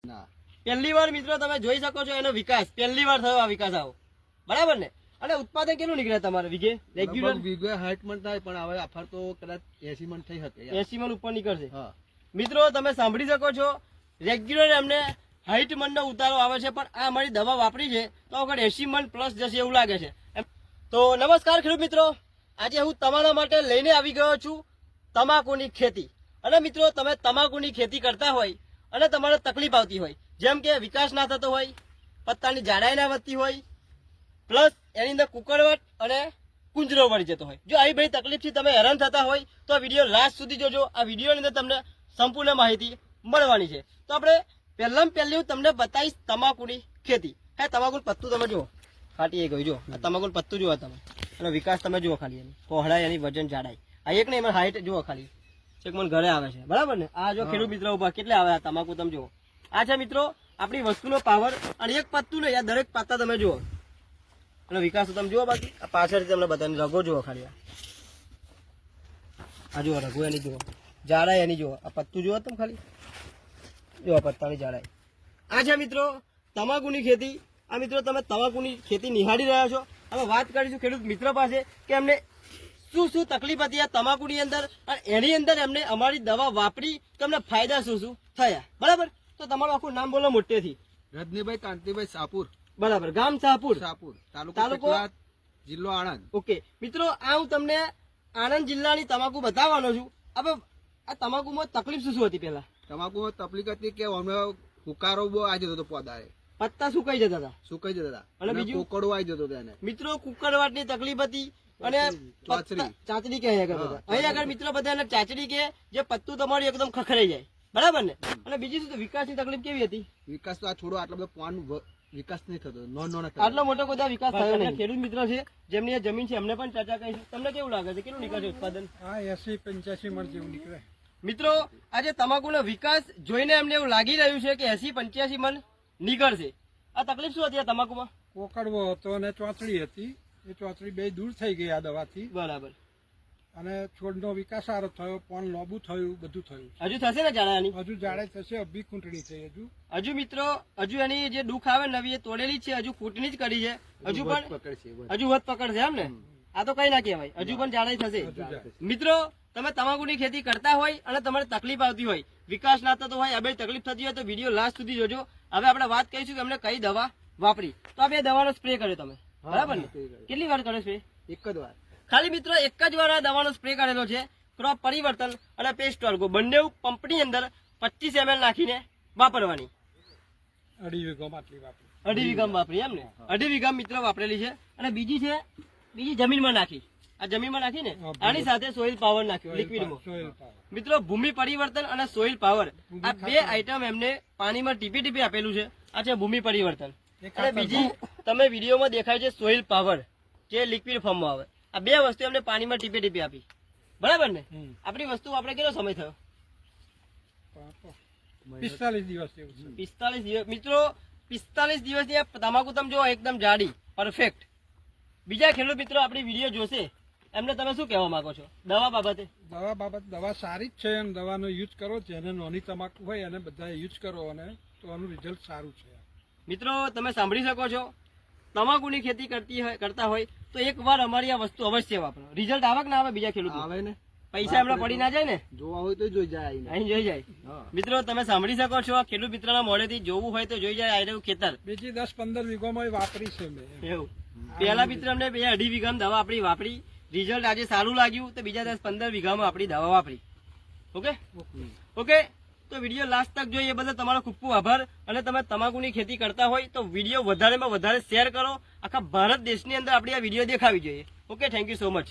પહેલી વાર મિત્રો તમે જોઈ શકો છો એનો વિકાસ, પહેલી વાર થયો આ વિકાસ આવો, બરાબર ને? અને ઉત્પાદન કેટલું નીકળે તમારે વીઘે? રેગ્યુલર વીઘે 60 મણ થાય, પણ હવે આફર તો કદાચ 80 મણ થઈ શકે, 80 મણ ઉપર નીકળશે. મિત્રો તમે સાંભળી શકો છો, રેગ્યુલર એમને 60 મણનો ઉતારો આવે છે, પણ આ અમારી દવા વાપરી છે તો આગળ 80 મણ પ્લસ જશે એવું લાગે છે. તો નમસ્કાર ખેડૂત મિત્રો, આજે હું તમારા માટે લઈને આવી ગયો છું તમાકુની ખેતી. અને મિત્રો તમે તમાકુની ખેતી કરતા હોય અને તમારે તકલીફ આવતી હોય, જેમ કે વિકાસ ના થતો હોય, પત્તાની જાડાઈ ના વધતી હોય, પ્લસ એની અંદર કુકરવટ અને કુંજરો વળી જતો હોય, જો આવી બધી તકલીફથી તમે હેરાન થતા હોય તો આ વિડીયો લાસ્ટ સુધી જોજો. આ વિડીયોની અંદર તમને સંપૂર્ણ માહિતી મળવાની છે. તો આપણે પહેલી હું તમને બતાવીશ તમાકુની ખેતી. હે, તમાકુનું પત્તું તમે જુઓ, ફાટી ગયું. જો આ તમાકુનું પત્તું જુઓ તમે, અને વિકાસ તમે જુઓ ખાલી એની પહોળાઈ, એની વજન, જાડાઈ. આ એક ને એમાં હાઈટ જુઓ ખાલી, એક મણ ઘરે આવે છે, બરાબર ને? આ જો ખેડૂત મિત્રો ઉભા કેટલે આવે આ તમાકુ તમે જુઓ. આ છે મિત્રો આપણી વસ્તુનો પાવર. અને એક પત્તું નહીં, આ દરેક પાતા તમે જુઓ, અને વિકાસ તમે જુઓ. બાકી આ પાછળથી તમને બધાની રગો જુઓ ખાલી, આ જુઓ રગો એની જુઓ, જાડાઈ એની જુઓ, આ પત્તું જુઓ તમે ખાલી, જુઓ પત્તાની જાડાઈ. આ છે મિત્રો તમાકુની ખેતી. આ મિત્રો તમે તમાકુની ખેતી નિહાળી રહ્યા છો. હવે વાત કરીશું ખેડૂત મિત્ર પાસે કે એમને શું શું તકલીફ હતી આ તમાકુની અંદર, અને એની અંદર એમને અમારી દવા વાપરી તમને ફાયદા શું શું થયા, બરાબર? તો તમારું આખું નામ બોલો મોટેથી. રજનીભાઈ કાંતિભાઈ શાહપુર. બરાબર, ગામ શાહપુર, તાલુકો જિલ્લો આણંદ. ઓકે મિત્રો, આ હું તમને આણંદ જિલ્લાની તમાકુ બતાવવાનો છું. હવે આ તમાકુમાં તકલીફ શું શું હતી? પેલા તમાકુમાં તકલીફ હતી કે અમે હુકારો બહુ આવી જતો હતો, પોદાએ પત્તા સુકાઈ જતા હતા, અને બીજું કોકડો આવી જતો હતો એને. મિત્રો કુકરવાટની તકલીફ હતી, અને ચાચડી કે અહીંયા આગળ મિત્રો બધા ચાચડી કે જે પત્તું તમારું એકદમ ખખરાઈ જાય, બરાબર ને? અને બીજી શું વિકાસની તકલીફ કેવી હતી? વિકાસ તો આ થોડો આટલો બધો પાન વિકાસ નહીં થતો, આટલો મોટો કોઈ વિકાસ થયો નહીં. ખેડૂત મિત્ર છે જેમની જમીન છે એમને પણ ચર્ચા કરીશું. તમને કેવું લાગે છે, કેટલું નીકળે છે ઉત્પાદન? 80-85 મણ જેવું નીકળે. મિત્રો આજે તમાકુનો વિકાસ જોઈને એમને એવું લાગી રહ્યું છે કે 80-85 મણ નીકળશે. આ તકલીફ શું હતી આ તમાકુમાં? કોકડવો હતો અને ચોચડી હતી. એ ચોચડી બે દૂર થઈ ગઈ આ દવાથી, બરાબર. અને છોડનો વિકાસ સારો થયો, પણ લોબુ થયું, બધું થયું. હજુ થશે ને જાડાની? હજુ જાડે થશે, અભી ખૂંટણી થઈ હજુ મિત્રો, હજુ એની જે દુઃખ આવે નવી એ તોડેલી છે, હજુ ફૂટની જ કરી છે, હજુ પણ હજુ વધ પકડશે એમ ને? આ તો કઈ ના કહેવાય, હજુ પણ જાડાઈ થશે. મિત્રો તમે તમાકુની ખેતી કરતા હોય અને તમારે તકલીફ આવતી હોય, વિકાસ ના થતો હોય, આ બે તકલીફ થતી હોય તો વિડીયો લાસ્ટ સુધી જોજો. હવે આપણે વાત કરીશું કે અમને કઈ દવા વાપરી. તો આ બે દવાનો સ્પ્રે કર્યો તમે, બરાબર ને? કેટલી વાર કર્યો સ્પ્રે? એક જ વાર. ખાલી મિત્રો એક જ વાર આ દવાનો સ્પ્રે કરેલો છે. ક્રોપ પરિવર્તન અને પેસ્ટ ઓર્ગો બંને પંપની અંદર 25 ml નાખીને વાપરવાની. 2.5 વીઘામાં આટલી વાપરી. 2.5 વીઘામાં વાપરી એમ ને? 2.5 વીઘા મિત્રો વાપરેલી છે. અને બીજી છે, બીજી જમીનમાં નાખી. આ જમીનમાં નાખી ને આની સાથે સોઇલ પાવર નાખ્યો લિક્વિડમાં. મિત્રો ભૂમિ પરિવર્તન અને સોઇલ પાવર આ બે આઈટમ એમને પાણીમાં ટીપી ટીપી આપેલું છે. આ છે ભૂમિ પરિવર્તન, અને બીજી તમે વિડીયોમાં દેખાય છે સોઇલ પાવર, જે લિક્વિડ ફોર્મમાં આવે. આ બે વસ્તુ એમને પાણીમાં ટીપી ટીપી આપી, બરાબર ને? આપણી વસ્તુ આપણે કેટલો સમય થયો? 45 દિવસ. 45 દિવસ. મિત્રો 45 દિવસની આ તમાકુ તમે જો એકદમ જાડી, પરફેક્ટ. બીજા ખેડૂત મિત્રો આપણી વિડીયો જોશે, એમને તમે શું કહેવા માંગો છો દવા બાબતે? દવા સારી જ છે, અને દવાનો યુઝ કરો. જેને નાની તમાકુ હોય એને બધા યુઝ કરો, અને તો આનું રિઝલ્ટ સારું છે. મિત્રો તમે સાંભળી શકો છો, તમાકુની ખેતી કરતા હોય તો એક વાર અમારી આ વસ્તુ અવશ્ય વાપરો. રિઝલ્ટ આવે કે ના આવે? બીજા ખેડૂત આવે ને, પૈસા એમને પડી ના જાય ને? જોવા હોય તો જોઈ જાય, અહીં જોઈ જાય. મિત્રો તમે સાંભળી શકો છો, ખેડૂત મિત્રના મોઢેથી જોવું હોય તો જોઈ જાય. આ રહ્યું ખેતર, બીજી 10-15 વીઘામાં વાપરી છે મેં. એવું પેલા મિત્ર અમને 2.5 વીઘામાં દવા આપણી વાપરી, રિઝલ્ટ આજે સારું લાગ્યું તો બીજા 10-15 વીઘામાં આપણી દવા વાપરી. ઓકે. તો વિડીયો લાસ્ટ તક જોઈએ એ બદલ તમારો ખૂબ ખૂબ આભાર. અને તમે તમાકુની ખેતી કરતા હોય તો વિડીયો વધારેમાં વધારે શેર કરો. આખા ભારત દેશની અંદર આપણી આ વિડીયો દેખાવી જોઈએ. Okay, thank you so much.